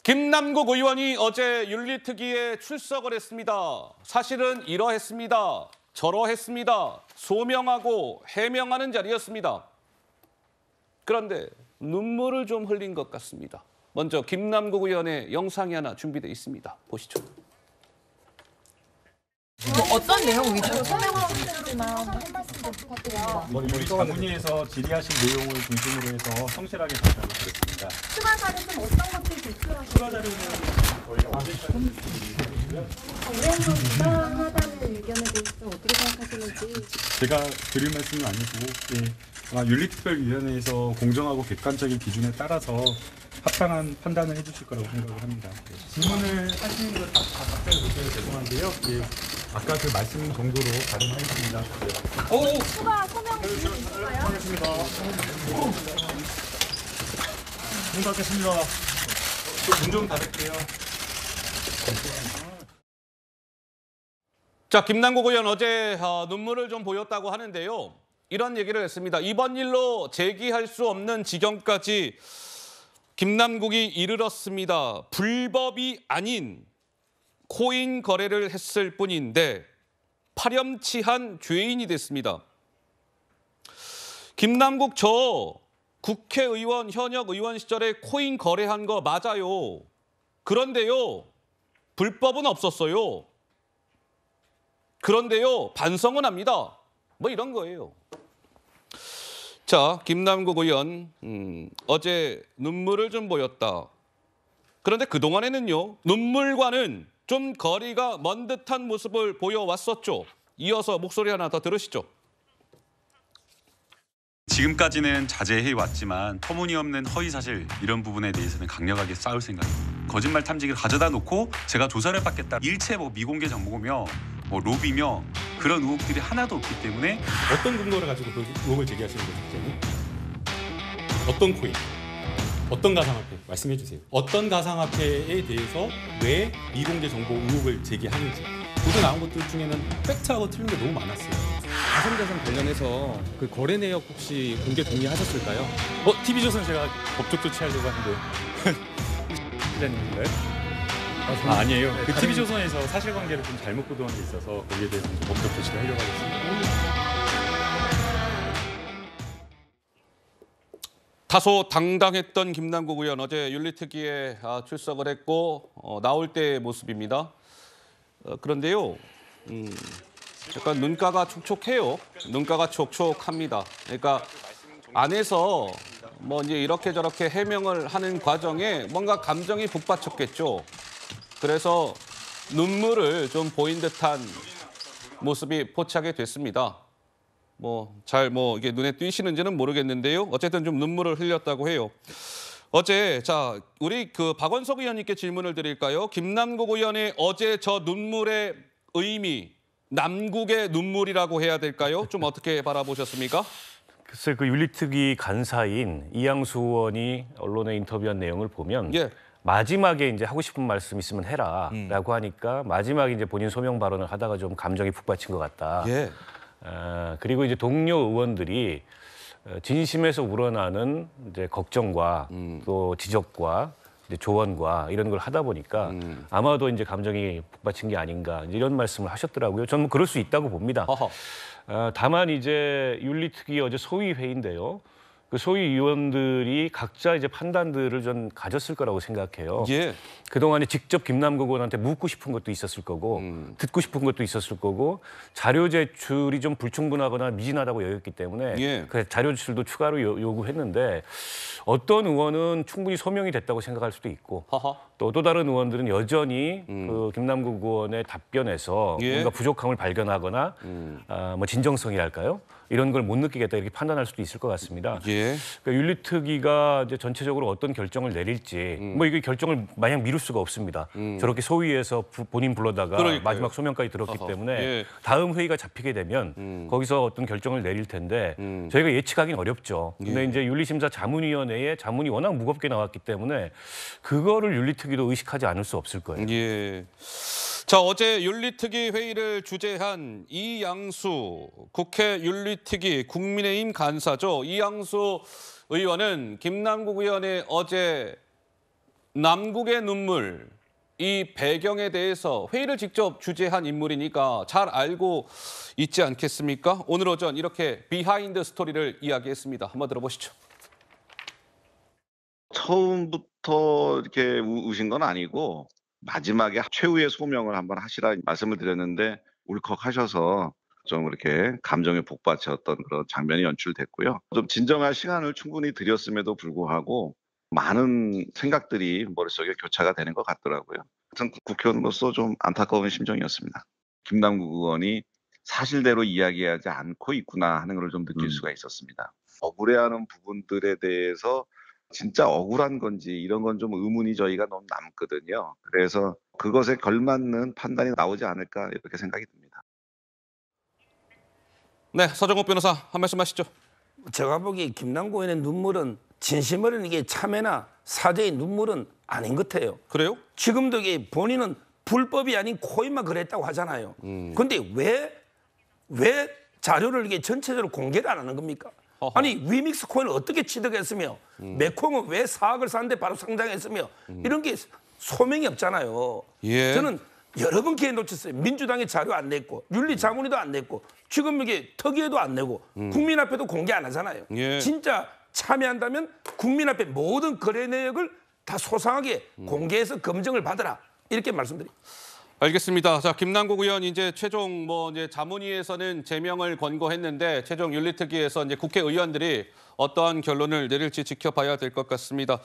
김남국 의원이 어제 윤리특위에 출석을 했습니다. 사실은 이러했습니다. 저러했습니다. 소명하고 해명하는 자리였습니다. 그런데 눈물을 좀 흘린 것 같습니다. 먼저 김남국 의원의 영상이 하나 준비되어 있습니다. 보시죠. 어떤 내용 위주로 설명하고 있지만 한 말씀 좀 부탁드립니다. 우리 자문위에서 질의하신 내용을 중심으로 해서 성실하게 답변을 드렸습니다. 추가 자료 좀 어떤 것들이 제출하셨나요? 추가 자료는 저희가 의원도 부당하다는 의견에 대해서 어떻게 생각하시는지. 제가 드릴 말씀은 아니고 아마 윤리특별위원회에서 공정하고 객관적인 기준에 따라서 합당한 판단을 해주실 거라고 생각을 합니다. 질문을 하시는 것 다 답변을 못 드려서 죄송한데요. 아까 그 말씀 정도로 가름하겠습니다. 추가 소명 주실까요? 하겠습니다. 생각하겠습니다. 문 좀 닫을게요. 자, 김남국 의원 어제 눈물을 좀 보였다고 하는데요. 이런 얘기를 했습니다. 이번 일로 제기할 수 없는 지경까지 김남국이 이르렀습니다. 불법이 아닌 코인 거래를 했을 뿐인데 파렴치한 죄인이 됐습니다. 김남국 저 국회의원, 현역 의원 시절에 코인 거래한 거 맞아요. 그런데요, 불법은 없었어요. 그런데요, 반성은 합니다. 뭐 이런 거예요. 자, 김남국 의원 어제 눈물을 좀 보였다. 그런데 그동안에는요, 눈물과는 좀 거리가 먼 듯한 모습을 보여왔었죠. 이어서 목소리 하나 더 들으시죠. 지금까지는 자제해왔지만 터무니없는 허위사실 이런 부분에 대해서는 강력하게 싸울 생각입니다. 거짓말 탐지기를 가져다 놓고 제가 조사를 받겠다. 일체 미공개 정보며 로비며 그런 의혹들이 하나도 없기 때문에 어떤 근거를 가지고 그 의혹을 제기하시는 거죠, 국장님? 어떤 코인? 어떤 가상화폐? 말씀해 주세요. 어떤 가상화폐에 대해서 왜 미공개 정보 의혹을 제기하는지. 보도 나온 것들 중에는 팩트하고 틀린 게 너무 많았어요. 가상자산 관련해서 그 거래 내역 혹시 공개 동의하셨을까요? TV조선 제가 법적 조치하려고 하는데 기자님인가요? 아니에요. 그 TV조선에서 사실관계를 좀 잘못 보도한 게 있어서 거기에 대해서 좀 법적 조치를 하려고 하겠습니다. 다소 당당했던 김남국 의원 어제 윤리특위에 출석을 했고 나올 때의 모습입니다. 그런데요, 약간 눈가가 촉촉해요. 눈가가 촉촉합니다. 그러니까 안에서 뭐 이제 이렇게 저렇게 해명을 하는 과정에 뭔가 감정이 북받쳤겠죠. 그래서 눈물을 좀 보인 듯한 모습이 포착이 됐습니다. 이게 눈에 띄시는지는 모르겠는데요. 어쨌든 좀 눈물을 흘렸다고 해요. 어제 우리 박원석 의원님께 질문을 드릴까요? 김남국 의원의 어제 저 눈물의 의미, 남국의 눈물이라고 해야 될까요? 좀 어떻게 바라보셨습니까? 글쎄 그 윤리특위 간사인 이양수 의원이 언론에 인터뷰한 내용을 보면 마지막에 이제 하고 싶은 말씀 있으면 해라라고 하니까 마지막에 이제 본인 소명 발언을 하다가 좀 감정이 북받친 것 같다. 그리고 이제 동료 의원들이 진심에서 우러나는 이제 걱정과 또 지적과 이제 조언과 이런 걸 하다 보니까 아마도 이제 감정이 북받친 게 아닌가 이런 말씀을 하셨더라고요. 저는 그럴 수 있다고 봅니다. 다만 이제 윤리특위 어제 소위 회의인데요. 그 소위 위원들이 각자 이제 판단들을 좀 가졌을 거라고 생각해요. 그동안에 직접 김남국 의원한테 묻고 싶은 것도 있었을 거고 듣고 싶은 것도 있었을 거고 자료 제출이 좀 불충분하거나 미진하다고 여겼기 때문에 그 자료 제출도 추가로 요구했는데 어떤 의원은 충분히 소명이 됐다고 생각할 수도 있고 또 다른 의원들은 여전히 그 김남국 의원의 답변에서 뭔가 부족함을 발견하거나 뭐 진정성이랄까요? 이런 걸 못 느끼겠다 이렇게 판단할 수도 있을 것 같습니다. 그러니까 윤리특위가 이제 전체적으로 어떤 결정을 내릴지 뭐 이게 결정을 마냥 미룰 수가 없습니다. 저렇게 소위에서 본인 불러다가 마지막 소명까지 들었기 때문에 다음 회의가 잡히게 되면 거기서 어떤 결정을 내릴 텐데 저희가 예측하기는 어렵죠. 근데 이제 윤리심사 자문위원회에 자문이 워낙 무겁게 나왔기 때문에 그거를 윤리특위도 의식하지 않을 수 없을 거예요. 자, 어제 윤리특위 회의를 주재한 이양수 국회 윤리특위 국민의힘 간사죠. 이양수 의원은 김남국 의원의 어제 남국의 눈물, 이 배경에 대해서 회의를 직접 주재한 인물이니까 잘 알고 있지 않겠습니까? 오늘 오전 이렇게 비하인드 스토리를 이야기했습니다. 한번 들어보시죠. 처음부터 이렇게 우신 건 아니고 마지막에 최후의 소명을 한번 하시라 말씀을 드렸는데 울컥하셔서 좀 이렇게 감정에 복받쳤던 그런 장면이 연출됐고요. 좀 진정할 시간을 충분히 드렸음에도 불구하고 많은 생각들이 머릿속에 교차가 되는 것 같더라고요. 하여튼 국회의원으로서 좀 안타까운 심정이었습니다. 김남국 의원이 사실대로 이야기하지 않고 있구나 하는 걸 좀 느낄 수가 있었습니다. 억울해하는 부분들에 대해서 진짜 억울한 건지 이런 건 좀 의문이 저희가 너무 남거든요. 그래서 그것에 걸맞는 판단이 나오지 않을까 이렇게 생각이 듭니다. 네, 서정욱 변호사 한 말씀 하시죠. 제가 보기에 김남국 의원의 눈물은 진심으로는 이게 참회나 사죄의 눈물은 아닌 것 같아요. 그래요? 지금도 이게 본인은 불법이 아닌 코인만 그랬다고 하잖아요. 근데 왜 자료를 이게 전체적으로 공개를 안 하는 겁니까? 어허. 아니 위믹스 코인을 어떻게 취득했으며 메콩은 왜 4억을 샀는데 바로 상장했으며 이런 게 소명이 없잖아요. 예. 저는 여러 번 기회 놓쳤어요. 민주당에 자료 안 냈고 윤리자문위도 안 냈고 지금 이게 특위에도 안 내고 국민 앞에도 공개 안 하잖아요. 예. 진짜 참여한다면 국민 앞에 모든 거래 내역을 다 소상하게 공개해서 검증을 받으라 이렇게 말씀드립니다. 알겠습니다. 자, 김남국 의원 이제 최종 이제 자문위에서는 제명을 권고했는데 최종 윤리특위에서 이제 국회의원들이 어떠한 결론을 내릴지 지켜봐야 될 것 같습니다.